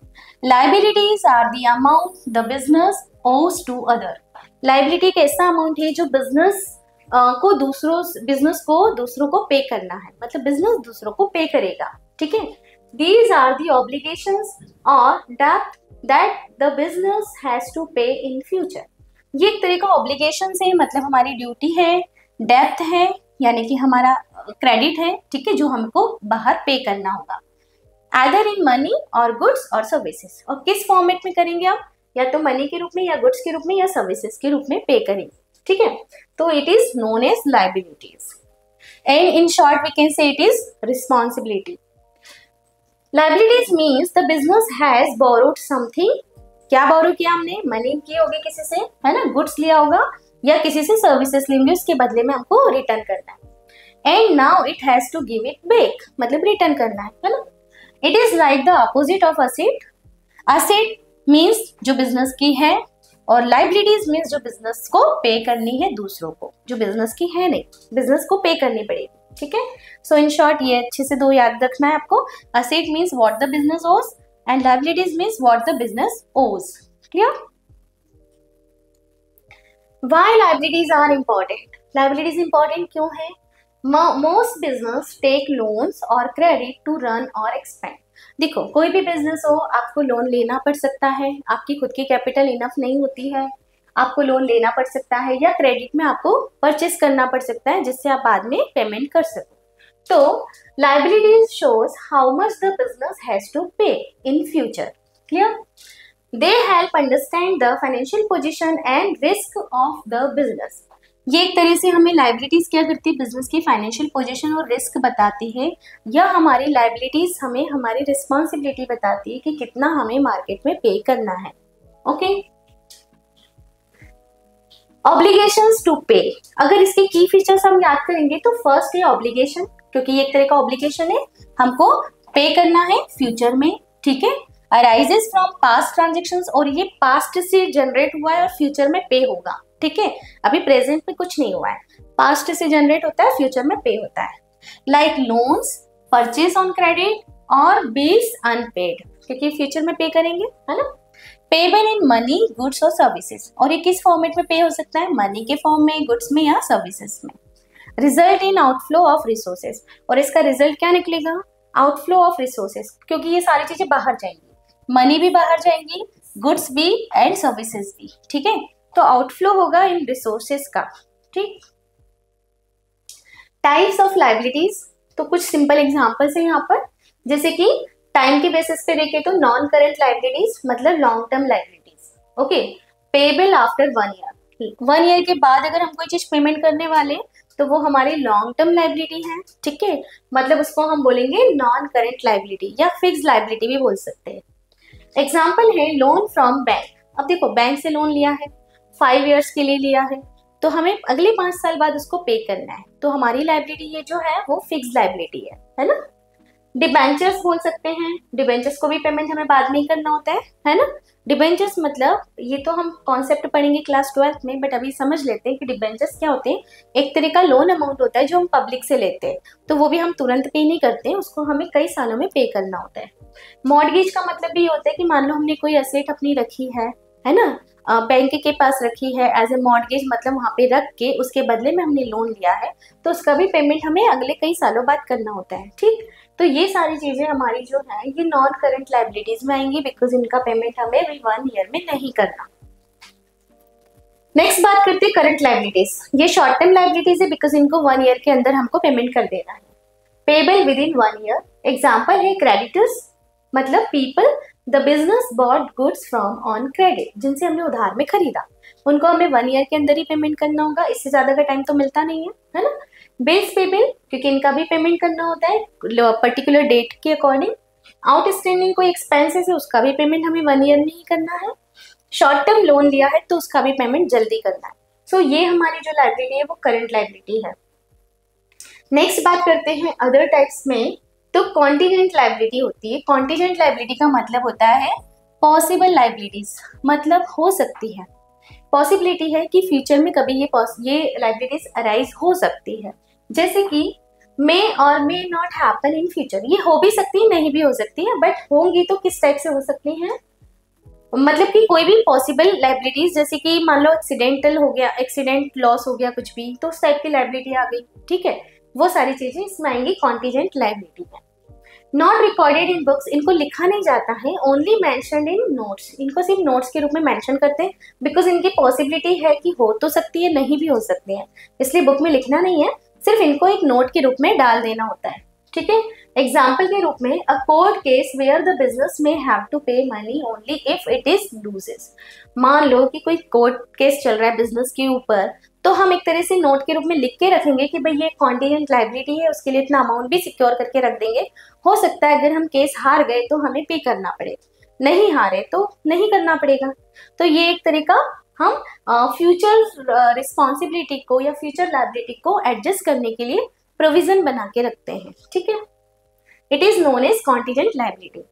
Liabilities are the amount the business owes to other. Liability एक ऐसा अमाउंट है जो बिजनेस को दूसरों को पे करना है, मतलब बिजनेस दूसरों को पे करेगा। ठीक है। These are the obligations or debt that the business has to pay in future. ये एक तरह का obligations है, मतलब हमारी ड्यूटी है, डेप्थ है यानी कि हमारा क्रेडिट है। ठीक है। जो हमको बाहर पे करना होगा, either in money or goods or services। और किस फॉर्मेट में करेंगे आप? या तो मनी के रूप में, या गुड्स के रूप में, या सर्विसेज के रूप में पे करेंगे। ठीक है। तो it is known as liabilities and in short we can say it is responsibility. Liabilities means the business has borrowed something। क्या बोरो किया हमने? मनी की होगी किसी से, है ना, गुड्स लिया होगा, या किसी से सर्विसेज लेंगे, उसके बदले में हमको रिटर्न करना है। And now it has to give it back, मतलब रिटर्न करना है ना। It is like the opposite of asset. Asset means जो बिजनेस की है, और लाइबिलिटीज मीन्स जो बिजनेस को पे करनी है दूसरों को, जो बिजनेस की है नहीं, बिजनेस को पे करनी पड़ेगी। ठीक है। सो इन शॉर्ट ये अच्छे से दो याद रखना है आपको। Asset means what the business owns and liabilities means what the business owes. Clear? Why liabilities are important? Liabilities important क्यों है? मोस्ट बिजनेस टेक लोन्स और क्रेडिट टू रन और एक्सपेंड। देखो, कोई भी बिजनेस हो, आपको लोन लेना पड़ सकता है, आपकी खुद की कैपिटल इनफ नहीं होती है, आपको लोन लेना पड़ सकता है, या क्रेडिट में आपको परचेस करना पड़ सकता है, जिससे आप बाद में पेमेंट कर सको। तो liabilities shows how much the business has to pay in future. Clear? They help understand the financial position and risk of the business. ये एक तरह से हमें लाइबिलिटीज क्या करती है? बिजनेस की फाइनेंशियल पोजीशन और रिस्क बताती है, या हमारी लाइबिलिटीज हमें हमारी रिस्पॉन्सिबिलिटी बताती है कि कितना हमें मार्केट में पे करना है। ओके। ऑब्लिगेशंस टू पे, अगर इसके की फीचर्स हम याद करेंगे तो फर्स्ट है ऑब्लिगेशन, क्योंकि ये एक तरह का ऑब्लिगेशन है, हमको पे करना है फ्यूचर में। ठीक है। अराइजेस फ्रॉम पास्ट ट्रांजेक्शंस, और ये पास्ट से जनरेट हुआ है और फ्यूचर में पे होगा। ठीक है। अभी प्रेजेंट में कुछ नहीं हुआ है, पास्ट से जनरेट होता है, फ्यूचर में पे होता है। Like loans, purchase on credit और बिल्स अनपेड, क्योंकि फ्यूचर में पे करेंगे, है ना। पेबल इन मनी, गुड्स और सर्विसेज, और ये किस फॉर्मेट में पे हो सकता है? मनी के फॉर्म में, गुड्स में, या सर्विसेज में। Result in outflow of resources, और इसका रिजल्ट क्या निकलेगा? आउटफ्लो ऑफ रिसोर्सेज, क्योंकि ये सारी चीजें बाहर जाएंगी, मनी भी बाहर जाएंगी, गुड्स भी एंड सर्विसेज भी। ठीक है। तो आउटफ्लो होगा इन रिसोर्सेज का। ठीक। टाइप्स ऑफ लाइबिलिटीज, तो कुछ सिंपल एग्जांपल्स है यहाँ पर, जैसे कि टाइम के बेसिस पे देखें तो नॉन करंट लाइबिलिटीज मतलब long term liabilities. Okay. Payable after 1 year, 1 year के बाद अगर हम कोई चीज पेमेंट करने वाले तो वो हमारी लॉन्ग टर्म लाइबिलिटी है, ठीक है, मतलब उसको हम बोलेंगे नॉन करेंट लाइबिलिटी या फिक्स लाइबिलिटी भी बोल सकते हैं। एग्जाम्पल है लोन फ्रॉम बैंक। अब देखो बैंक से लोन लिया है, 5 ईयर्स के लिए लिया है, तो हमें अगले 5 साल बाद उसको पे करना है, तो हमारी लाइबिलिटी ये जो है वो फिक्स लाइबिलिटी है ना। डिबेंचर्स बोल सकते हैं, डिबेंचर्स को भी पेमेंट हमें बाद में ही करना होता है ना। डिबेंचर्स मतलब ये तो हम कॉन्सेप्ट पढ़ेंगे क्लास 12th में, बट अभी समझ लेते हैं कि डिबेंचर्स क्या होते हैं। एक तरह का लोन अमाउंट होता है जो हम पब्लिक से लेते हैं, तो वो भी हम तुरंत पे नहीं करते हैं, उसको हमें कई सालों में पे करना होता है। मॉर्गेज का मतलब भी होता है कि मान लो हमने कोई एसेट अपनी रखी है ना, बैंक के पास रखी है एज ए मॉर्गेज, मतलब वहाँ पे रख के उसके बदले में हमने लोन लिया है, तो उसका भी पेमेंट हमें अगले कई सालों बाद करना होता है, ठीक। तो ये सारी चीजें हमारी जो है ये नॉन करंट लाइबिलिटीज में आएंगी, बिकॉज इनका पेमेंट हमें भी 1 ईयर में नहीं करना। नेक्स्ट बात करते हैं करंट लाइबिलिटीज। ये शॉर्ट टर्म लाइबिलिटीज है, बिकॉज इनको 1 ईयर के अंदर हमको पेमेंट कर देना है। Payable with in 1 year, example है क्रेडिटर्स, मतलब people the business bought goods from on credit, जिनसे हमने उधार में खरीदा, उनको हमें 1 ईयर के अंदर ही पेमेंट करना होगा, इससे ज्यादा का टाइम तो मिलता नहीं है ना। बिल्स पेबल, क्योंकि इनका भी पेमेंट करना होता है पर्टिकुलर डेट के अकॉर्डिंग। आउटस्टैंडिंग कोई एक्सपेंसेस है उसका भी पेमेंट हमें 1 ईयर में ही करना है। शॉर्ट टर्म लोन लिया है तो उसका भी पेमेंट जल्दी करना है। सो ये हमारी जो लाइबिलिटी है वो करंट लाइबिलिटी है। नेक्स्ट बात करते हैं अदर टाइप्स में, तो कॉन्टीजेंट लाइबिलिटी होती है। कॉन्टीजेंट लाइबिलिटी का मतलब होता है पॉसिबल लाइबिलिटीज, मतलब हो सकती है, पॉसिबिलिटी है कि फ्यूचर में कभी ये लाइबिलिटीज अराइज हो सकती है, जैसे कि मे और may not happen in future, ये हो भी सकती है नहीं भी हो सकती है, बट होंगी तो किस टाइप से हो सकती हैं, मतलब कि कोई भी पॉसिबल लाइबिलिटीज, जैसे कि मान लो एक्सीडेंटल हो गया, एक्सीडेंट लॉस हो गया कुछ भी, तो उस टाइप की लाइबिलिटी आ गई, ठीक है, वो सारी चीजें इसमें आएंगी कॉन्टीजेंट लाइबिलिटी में। नॉट रिकॉर्डेड इन बुक्स, इनको लिखा नहीं जाता है, ओनली मेंशन्ड इन नोट्स, इनको सिर्फ नोट्स के रूप में मेंशन करते हैं, बिकॉज इनकी पॉसिबिलिटी है कि हो तो सकती है नहीं भी हो सकती है, इसलिए बुक में लिखना नहीं है, सिर्फ इनको एक नोट के रूप में डाल देना होता है, ठीक है। एग्जाम्पल के रूप में a court case where the business may have to pay money only if it is loses, मान लो कि कोई कोर्ट केस चल रहा है बिजनेस के ऊपर, तो हम एक तरह से नोट के रूप में लिख के रखेंगे कि भाई ये कॉन्टीजेंट लाइबिलिटी है, उसके लिए इतना अमाउंट भी सिक्योर करके रख देंगे, हो सकता है अगर हम केस हार गए तो हमें पे करना पड़े, नहीं हारे तो नहीं करना पड़ेगा। तो ये एक तरीका हम फ्यूचर रिस्पॉन्सिबिलिटी को या फ्यूचर लाइबिलिटी को एडजस्ट करने के लिए प्रोविजन बना के रखते हैं, ठीक है। It is known as contingent liability.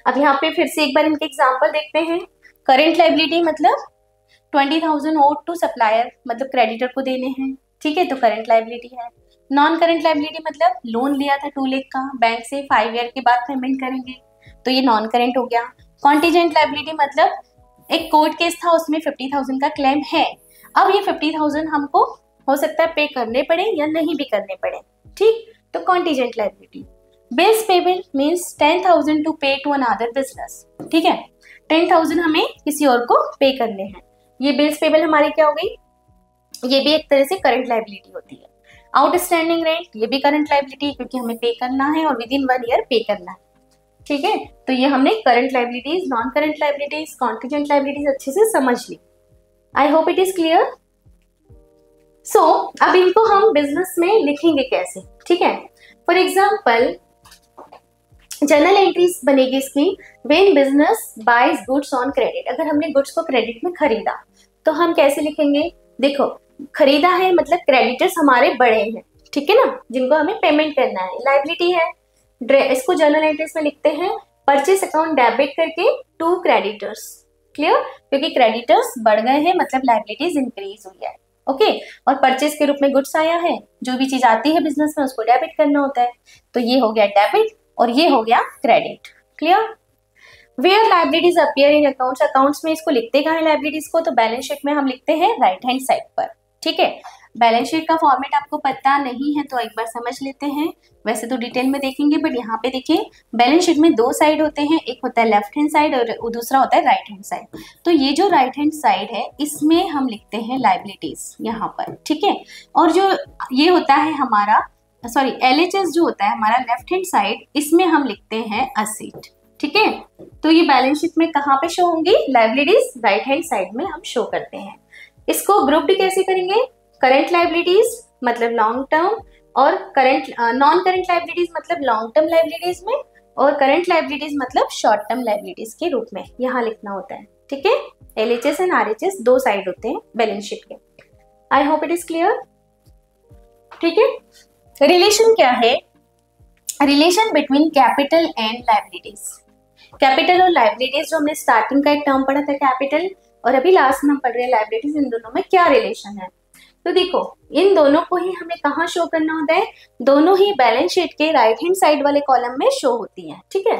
अब यहाँ पे फिर से एक बार इनके एग्जाम्पल देखते हैं। करेंट लाइबिलिटी मतलब 20,000 ओड टू सप्लायर, मतलब क्रेडिटर को देने हैं, ठीक है, तो करंट लाइबिलिटी है। नॉन करंट लाइबिलिटी मतलब लोन लिया था 2 लाख का बैंक से, 5 ईयर के बाद पेमेंट करेंगे, तो ये नॉन करंट हो गया। कॉन्टीजेंट लाइबिलिटी मतलब एक कोर्ट केस था, उसमें 50,000 का क्लेम है, अब ये 50,000 हमको हो सकता है पे करने पड़े या नहीं भी करने पड़े, ठीक, तो contingent liability. Bills payable means 10,000 to pay to another business, ठीक है, 10,000 हमें किसी और को पे करने हैं, ये बिल्स पेबल हमारी क्या हो गई, ये भी एक तरह से करंट लाइबिलिटी होती है। आउटस्टैंडिंग रेंट, ये भी करंट लाइबिलिटी है, क्योंकि हमें पे करना है और विद इन 1 ईयर पे करना है, ठीक है। तो ये हमने current liabilities, non current liabilities, contingent liabilities अच्छे से समझ ली। I hope it is clear. So अब इनको हम बिजनेस में लिखेंगे कैसे, ठीक है। फॉर एग्जाम्पल जर्नल एंट्रीज बनेगी इसकी, when business buys goods on credit, अगर हमने गुड्स को क्रेडिट में खरीदा तो हम कैसे लिखेंगे, देखो खरीदा है मतलब क्रेडिटर्स हमारे बड़े हैं, ठीक है ना, जिनको हमें पेमेंट करना है, लाइबिलिटी है, इसको जर्नल एंट्रीज में लिखते हैं परचेस अकाउंट डेबिट करके टू क्रेडिटर्स, क्लियर, क्योंकि क्रेडिटर्स बढ़ गए हैं मतलब लाइबिलिटीज इंक्रीज हुई है, ओके। और परचेस के रूप में गुड्स आया है, जो भी चीज आती है बिजनेस में उसको डेबिट करना होता है, तो ये हो गया डेबिट और ये हो गया credit, clear. Where liabilities appear in accounts, accounts में इसको लिखते कहाँ है लाइबिलिटीज को, तो बैलेंस शीट में हम लिखते हैं राइट हैंड साइड पर, ठीक है। बैलेंस शीट का फॉर्मेट आपको पता नहीं है तो एक बार समझ लेते हैं, वैसे तो डिटेल में देखेंगे, बट यहाँ पे देखिए बैलेंस शीट में 2 साइड होते हैं, एक होता है लेफ्ट हैंड साइड और दूसरा होता है राइट हैंड साइड। तो ये जो राइट हैंड साइड है इसमें हम लिखते हैं लाइबिलिटीज यहाँ पर, ठीक है। और जो ये होता है हमारा LHS जो होता है हमारा लेफ्ट हैंड साइड, इसमें हम लिखते हैं असेट, ठीक है। तो ये बैलेंस शीट में कहाँ पे शो होंगी? लायबिलिटीज राइट हैंड साइड में हम शो करते हैं। इसको ग्रुप्ड कैसे करेंगे? करंट लायबिलिटीज मतलब लॉन्ग टर्म, और करंट नॉन करंट लायबिलिटीज मतलब लॉन्ग टर्म लायबिलिटीज में, और करंट लायबिलिटीज मतलब शॉर्ट टर्म लायबिलिटीज के रूप में यहाँ लिखना होता है। ठीक है, LHS एंड RHS दो साइड होते हैं बैलेंस शीट के। आई होप इट इज क्लियर। ठीक है, रिलेशन क्या है? Relation between capital and liabilities. Capital और लायबिलिटीज जो हमने स्टार्टिंग का एक टर्म पढ़ा था कैपिटल, और अभी लास्ट में हम पढ़ रहे हैं लायबिलिटीज, इन दोनों में क्या रिलेशन है? तो देखो, इन दोनों को ही हमें कहाँ शो करना होता है? दोनों ही बैलेंस शीट के राइट हैंड साइड वाले कॉलम में शो होती हैं। ठीक है,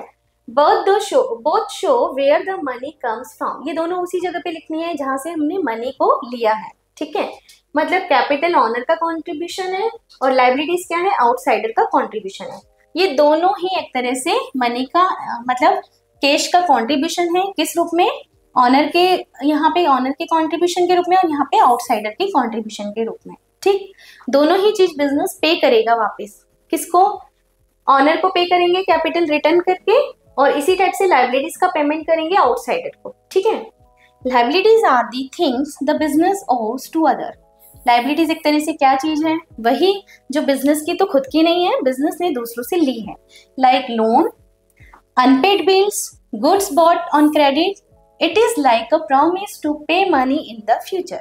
both show where the money comes from. ये दोनों उसी जगह पे लिखनी है जहां से हमने मनी को लिया है। ठीक है, मतलब कैपिटल ऑनर का कॉन्ट्रीब्यूशन है और लायबिलिटीज क्या है? आउटसाइडर का कॉन्ट्रीब्यूशन है। ये दोनों ही एक तरह से मनी का मतलब कैश का कॉन्ट्रीब्यूशन है। किस रूप में? ऑनर के, यहाँ पे ऑनर के कंट्रीब्यूशन के रूप में और यहाँ पे आउटसाइडर के कंट्रीब्यूशन के रूप में। ठीक, दोनों ही चीज बिजनेस पे करेगा वापस। किसको? ऑनर को पे करेंगे कैपिटल रिटर्न करके, और इसी टाइप से लायबिलिटीज का पेमेंट करेंगे आउटसाइडर को। ठीक है, liabilities are the things the business owes to other. Liabilities एक तरह से क्या चीज है? वही जो बिजनेस की तो खुद की नहीं है, बिजनेस ने दूसरों से ली है। Like loan, unpaid bills, goods bought on credit. It is like a promise to pay money in the future.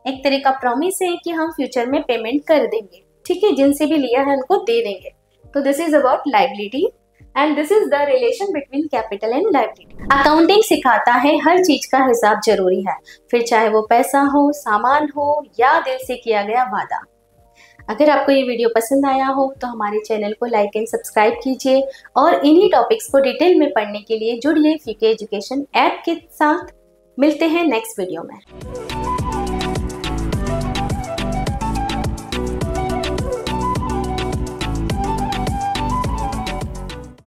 एक तरह का प्रॉमिस है कि हम फ्यूचर में पेमेंट कर देंगे। ठीक है, जिनसे भी लिया है उनको दे देंगे। तो this is about liability and this is the relation between capital and liability. Accounting सिखाता है हर चीज का हिसाब जरूरी है, फिर चाहे वो पैसा हो, सामान हो या दिल से किया गया वादा। अगर आपको ये वीडियो पसंद आया हो तो हमारे चैनल को लाइक एंड सब्सक्राइब कीजिए, और इन्हीं टॉपिक्स को डिटेल में पढ़ने के लिए जुड़िए फीके एजुकेशन ऐप के साथ। मिलते हैं नेक्स्ट वीडियो में।